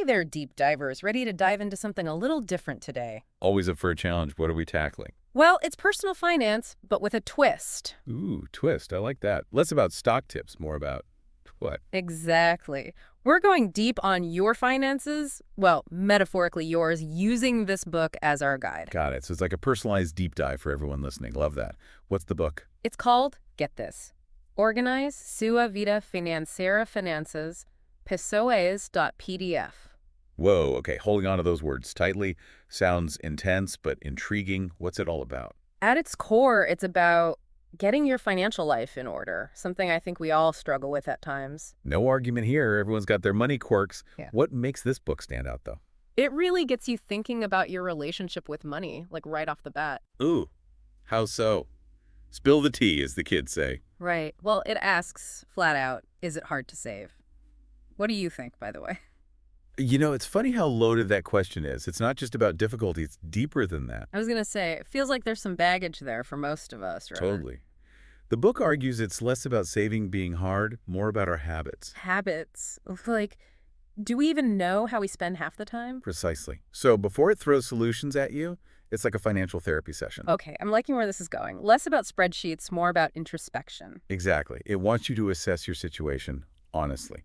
there, deep divers, ready to dive into something a little different today. Always up for a challenge. What are we tackling? Well, it's personal finance, but with a twist. Ooh, twist. I like that. Less about stock tips, more about what? Exactly. We're going deep on your finances, well, metaphorically yours, using this book as our guide. Got it. So it's like a personalized deep dive for everyone listening. Love that. What's the book? It's called, get this, Organize Sua Vida Financiera Finanças, Pessoas.pdf. Whoa, okay. Holding on to those words tightly. Sounds intense, but intriguing. What's it all about? At its core, it's about getting your financial life in order, something I think we all struggle with at times. No argument here. Everyone's got their money quirks. Yeah. What makes this book stand out, though? It really gets you thinking about your relationship with money, like right off the bat. Ooh, how so? Spill the tea, as the kids say. Right. Well, it asks, flat out, is it hard to save? What do you think, by the way? You know, it's funny how loaded that question is. It's not just about difficulty. It's deeper than that. I was going to say, it feels like there's some baggage there for most of us, right? Totally. The book argues it's less about saving being hard, more about our habits. Habits. Like, do we even know how we spend half the time? Precisely. So before it throws solutions at you, it's like a financial therapy session. Okay, I'm liking where this is going. Less about spreadsheets, more about introspection. Exactly. It wants you to assess your situation honestly.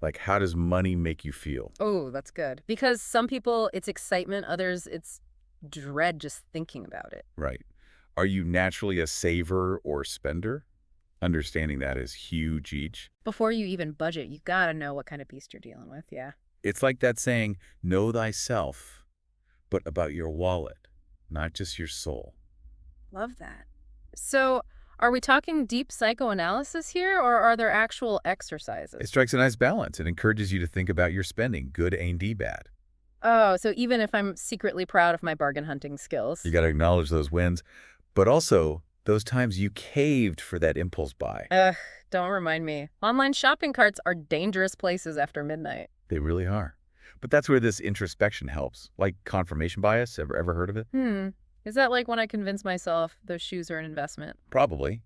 Like, how does money make you feel? Oh, that's good. Because some people, it's excitement. Others, it's dread just thinking about it. Right. Are you naturally a saver or spender? Understanding that is huge each. Before you even budget, you gotta know what kind of beast you're dealing with, yeah. It's like that saying, know thyself, but about your wallet, not just your soul. Love that. So, are we talking deep psychoanalysis here, or are there actual It exercises? strikes a nice balance. It encourages you to think about your spending, good and bad. Oh, so even if I'm secretly proud of my bargain hunting skills. You got to acknowledge those wins, but also those times you caved for that impulse buy. Ugh, don't remind me. Online shopping carts are dangerous places after midnight. They really are. But that's where this introspection helps. Like confirmation bias. Ever heard of it? Is that like when I convince myself those shoes are an investment? Probably.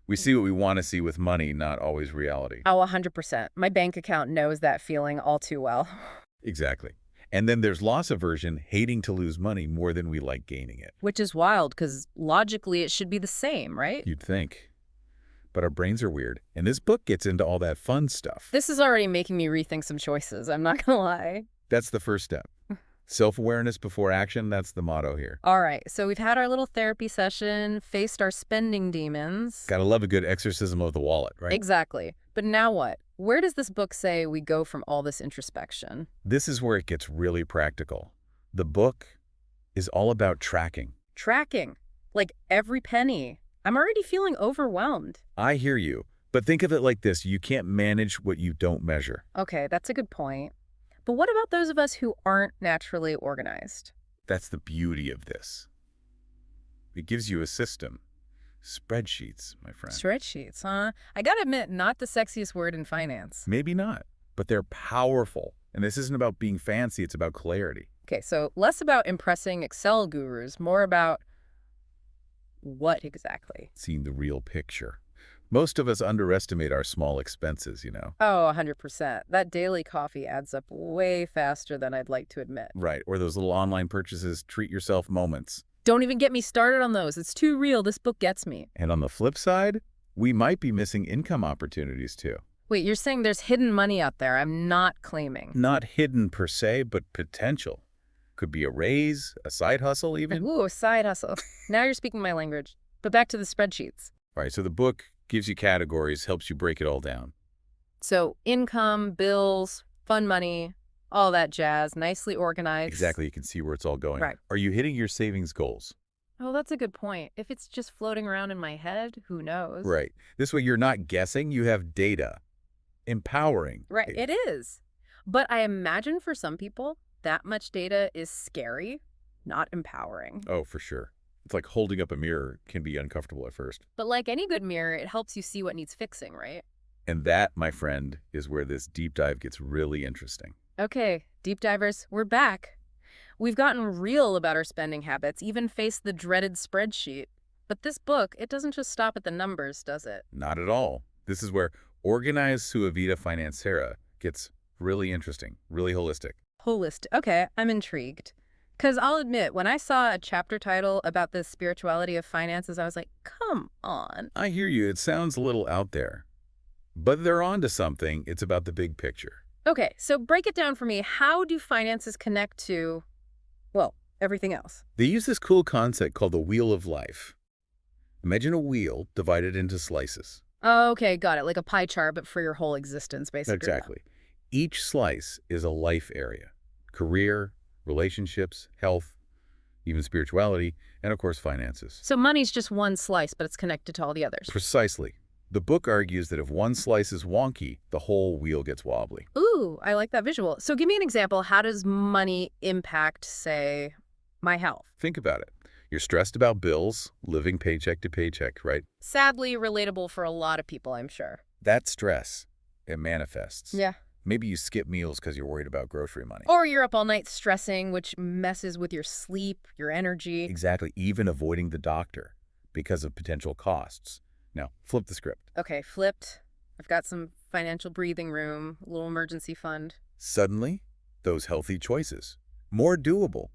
We see what we want to see with money, not always reality. Oh, 100%. My bank account knows that feeling all too well. Exactly. And then there's loss aversion, hating to lose money more than we like gaining it. Which is wild, because logically it should be the same, right? You'd think. But our brains are weird. And this book gets into all that fun stuff. This is already making me rethink some choices, I'm not gonna lie. That's the first step. Self-awareness before action, that's the motto here. All right, so we've had our little therapy session, faced our spending demons. Gotta love a good exorcism of the wallet, right? Exactly. But now what? Where does this book say we go from all this introspection? This is where it gets really practical. The book is all about tracking. Tracking. Like every penny. I'm already feeling overwhelmed. I hear you, but think of it like this. You can't manage what you don't measure. Okay, that's a good point. But what about those of us who aren't naturally organized? That's the beauty of this. It gives you a system. Spreadsheets, my friend. Spreadsheets, huh? I gotta admit, not the sexiest word in finance. Maybe not, but they're powerful. And this isn't about being fancy, it's about clarity. Okay, so less about impressing Excel gurus, more about what exactly? Seeing the real picture. Most of us underestimate our small expenses, you know. Oh, 100%. That daily coffee adds up way faster than I'd like to admit. Right, or those little online purchases, treat yourself moments. Don't even get me started on those. It's too real. This book gets me. And on the flip side, we might be missing income opportunities too. Wait, you're saying there's hidden money out there I'm not claiming? Not hidden per se, but potential. Could be a raise, a side hustle even. Ooh, a side hustle. Now you're speaking my language. But back to the spreadsheets. All right, so the book gives you categories, helps you break it all down. So income, bills, fun money, all that jazz, nicely organized. Exactly, you can see where it's all going. Right. Are you hitting your savings goals? Oh, that's a good point. If it's just floating around in my head, who knows? Right. This way you're not guessing, you have data. Empowering. Right, it is. But I imagine for some people, that much data is scary, not empowering. Oh, for sure. It's like holding up a mirror can be uncomfortable at first. But like any good mirror, it helps you see what needs fixing, right? And that, my friend, is where this deep dive gets really interesting. Okay, deep divers, we're back. We've gotten real about our spending habits, even faced the dreaded spreadsheet. But this book, it doesn't just stop at the numbers, does it? Not at all. This is where Organized Sua Vida Financiera gets really interesting, really holistic. Okay, I'm intrigued. Because I'll admit, when I saw a chapter title about the spirituality of finances, I was like, come on. I hear you. It sounds a little out there. But they're onto something. It's about the big picture. Okay, so break it down for me. How do finances connect to, well, everything else? They use this cool concept called the wheel of life. Imagine a wheel divided into slices. Okay, got it. Like a pie chart, but for your whole existence, basically. Exactly. Each slice is a life area. Career, relationships, health, even spirituality, and of course finances. So money's just one slice, but it's connected to all the others. Precisely. The book argues that if one slice is wonky, the whole wheel gets wobbly. Ooh, I like that visual. So give me an example. How does money impact, say, my health? Think about it. You're stressed about bills, living paycheck to paycheck, right? Sadly, relatable for a lot of people, I'm sure. That stress, it manifests. Yeah. Maybe you skip meals because you're worried about grocery money. Or you're up all night stressing, which messes with your sleep, your energy. Exactly, even avoiding the doctor because of potential costs. Now, flip the script. Okay, flipped. I've got some financial breathing room, a little emergency fund. Suddenly, those healthy choices. More doable.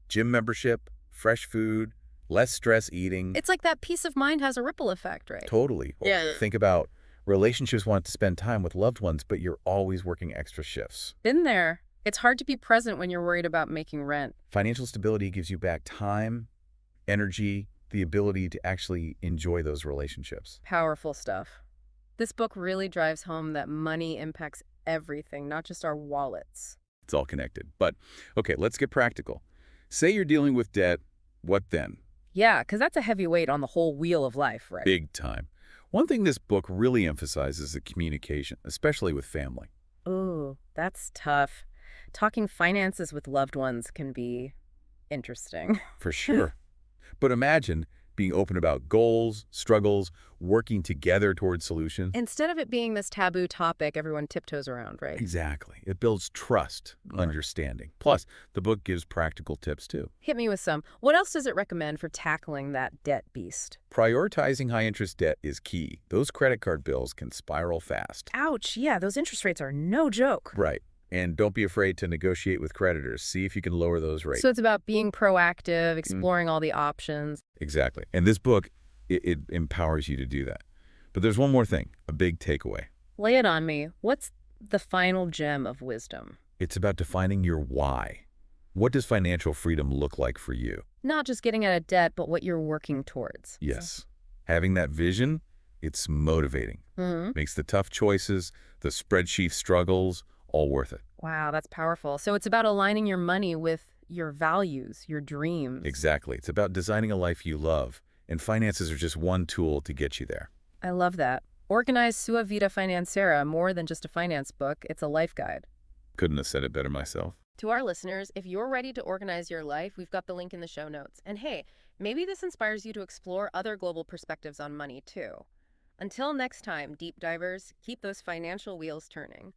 Gym membership, fresh food, less stress eating. It's like that peace of mind has a ripple effect, right? Totally. Or Yeah. think about relationships want to spend time with loved ones, but you're always working extra shifts. Been there. It's hard to be present when you're worried about making rent. Financial stability gives you back time, energy, the ability to actually enjoy those relationships. Powerful stuff. This book really drives home that money impacts everything, not just our wallets. It's all connected. But, okay, let's get practical. Say you're dealing with debt, what then? Yeah, because that's a heavy weight on the whole wheel of life, right? Big time. One thing this book really emphasizes is communication, especially with family. Ooh, that's tough. Talking finances with loved ones can be interesting. For sure. But imagine being open about goals, struggles, working together towards solutions. Instead of it being this taboo topic everyone tiptoes around, right? Exactly. It builds trust, understanding. Plus, the book gives practical tips too. Hit me with some. What else does it recommend for tackling that debt beast? Prioritizing high-interest debt is key. Those credit card bills can spiral fast. Ouch, yeah, those interest rates are no joke. Right. And don't be afraid to negotiate with creditors. See if you can lower those rates. So it's about being proactive, exploring all the options. Exactly. And this book, it empowers you to do that. But there's one more thing, a big takeaway. Lay it on me. What's the final gem of wisdom? It's about defining your why. What does financial freedom look like for you? Not just getting out of debt, but what you're working towards. Yes. Having that vision, it's motivating. Makes the tough choices, the spreadsheet struggles, all worth it. Wow, that's powerful. So it's about aligning your money with your values, your dreams. Exactly. It's about designing a life you love, and finances are just one tool to get you there. I love that. Organize Sua Vida Financiera, more than just a finance book. It's a life guide. Couldn't have said it better myself. To our listeners, if you're ready to organize your life, we've got the link in the show notes. And hey, maybe this inspires you to explore other global perspectives on money, too. Until next time, deep divers, keep those financial wheels turning.